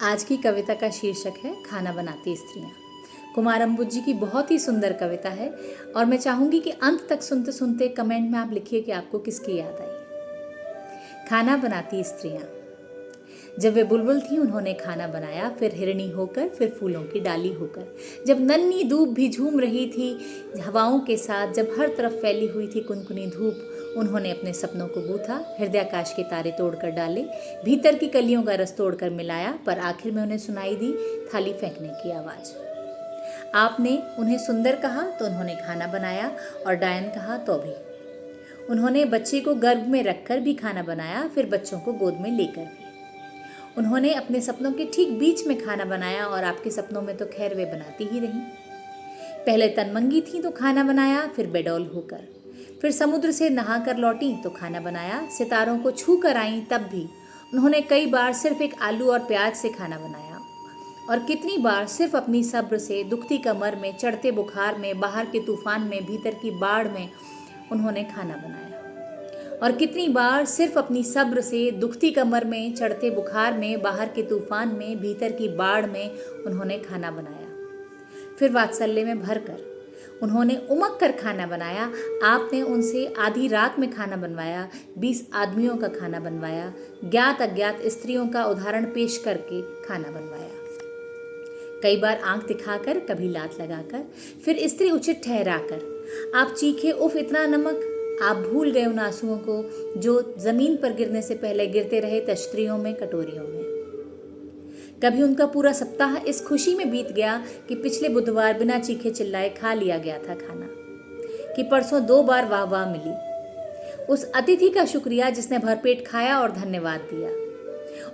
आज की कविता का शीर्षक है खाना बनाती स्त्रियाँ। कुमार अंबुज की बहुत ही सुंदर कविता है और मैं चाहूँगी कि अंत तक सुनते सुनते कमेंट में आप लिखिए कि आपको किसकी याद आई। खाना बनाती स्त्रियाँ। जब वे बुलबुल थी उन्होंने खाना बनाया, फिर हिरणी होकर, फिर फूलों की डाली होकर। जब नन्ही धूप भी झूम रही थी हवाओं के साथ, जब हर तरफ फैली हुई थी कुनकुनी धूप, उन्होंने अपने सपनों को गूथा, हृदयाकाश के तारे तोड़कर डाले, भीतर की कलियों का रस तोड़कर मिलाया, पर आखिर में उन्हें सुनाई दी थाली फेंकने की आवाज़। आपने उन्हें सुंदर कहा तो उन्होंने खाना बनाया, और डायन कहा तो भी। उन्होंने बच्चे को गर्भ में रखकर भी खाना बनाया, फिर बच्चों को गोद में लेकर भी। उन्होंने अपने सपनों के ठीक बीच में खाना बनाया, और आपके सपनों में तो खैर वे बनाती ही रहीं। पहले तनमंगी थी तो खाना बनाया, फिर बेडौल होकर, फिर समुद्र से नहा कर लौटी तो खाना बनाया, सितारों को छू कर आईं तब भी उन्होंने कई बार सिर्फ एक आलू और प्याज से खाना बनाया, और कितनी बार सिर्फ अपनी सब्र से दुखती कमर में, चढ़ते बुखार में, बाहर के तूफान में, भीतर की बाढ़ में उन्होंने खाना बनाया। और कितनी बार सिर्फ अपनी सब्र से दुखती कमर में, चढ़ते बुखार में, बाहर के तूफान में, भीतर की बाढ़ में उन्होंने खाना बनाया। फिर वात्सल्य में भरकर उन्होंने उमक कर खाना बनाया। आपने उनसे आधी रात में खाना बनवाया, 20 आदमियों का खाना बनवाया, ज्ञात अज्ञात स्त्रियों का उदाहरण पेश करके खाना बनवाया। कई बार आंख दिखाकर, कभी लात लगाकर, फिर स्त्री उचित ठहराकर आप चीखे, उफ इतना नमक। आप भूल गए उन आंसुओं को जो जमीन पर गिरने से पहले गिरते रहे तश्तरियों में, कटोरियों में। कभी उनका पूरा सप्ताह इस खुशी में बीत गया कि पिछले बुधवार बिना चीखे चिल्लाए खा लिया गया था खाना, कि परसों 2 बार वाह वाह मिली। उस अतिथि का शुक्रिया जिसने भरपेट खाया और धन्यवाद दिया,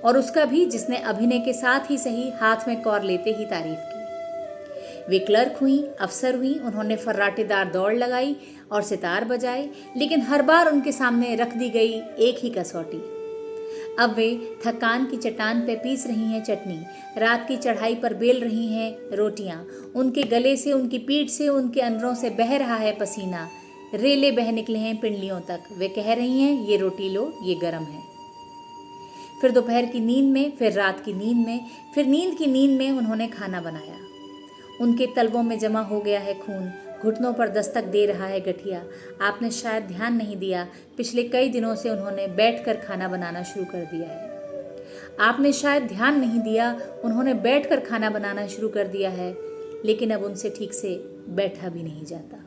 और उसका भी जिसने अभिनय के साथ ही सही हाथ में कौर लेते ही तारीफ की। वे क्लर्क हुई, अफसर हुई, उन्होंने फर्राटेदार दौड़ लगाई और सितार बजाए, लेकिन हर बार उनके सामने रख दी गई एक ही कसौटी। अब वे थकान की चट्टान पे पीस रही हैं चटनी, रात की चढ़ाई पर बेल रही हैं रोटियां, उनके गले से, उनकी पीठ से, उनके अंदरों से बह रहा है पसीना, रेले बह निकले हैं पिंडलियों तक। वे कह रही हैं ये रोटी लो, ये गरम है। फिर दोपहर की नींद में, फिर रात की नींद में, फिर नींद की नींद में उन्होंने खाना बनाया। उनके तलवों में जमा हो गया है खून, घुटनों पर दस्तक दे रहा है गठिया। आपने शायद ध्यान नहीं दिया, पिछले कई दिनों से उन्होंने बैठकर खाना बनाना शुरू कर दिया है। आपने शायद ध्यान नहीं दिया, उन्होंने बैठकर खाना बनाना शुरू कर दिया है, लेकिन अब उनसे ठीक से बैठा भी नहीं जाता।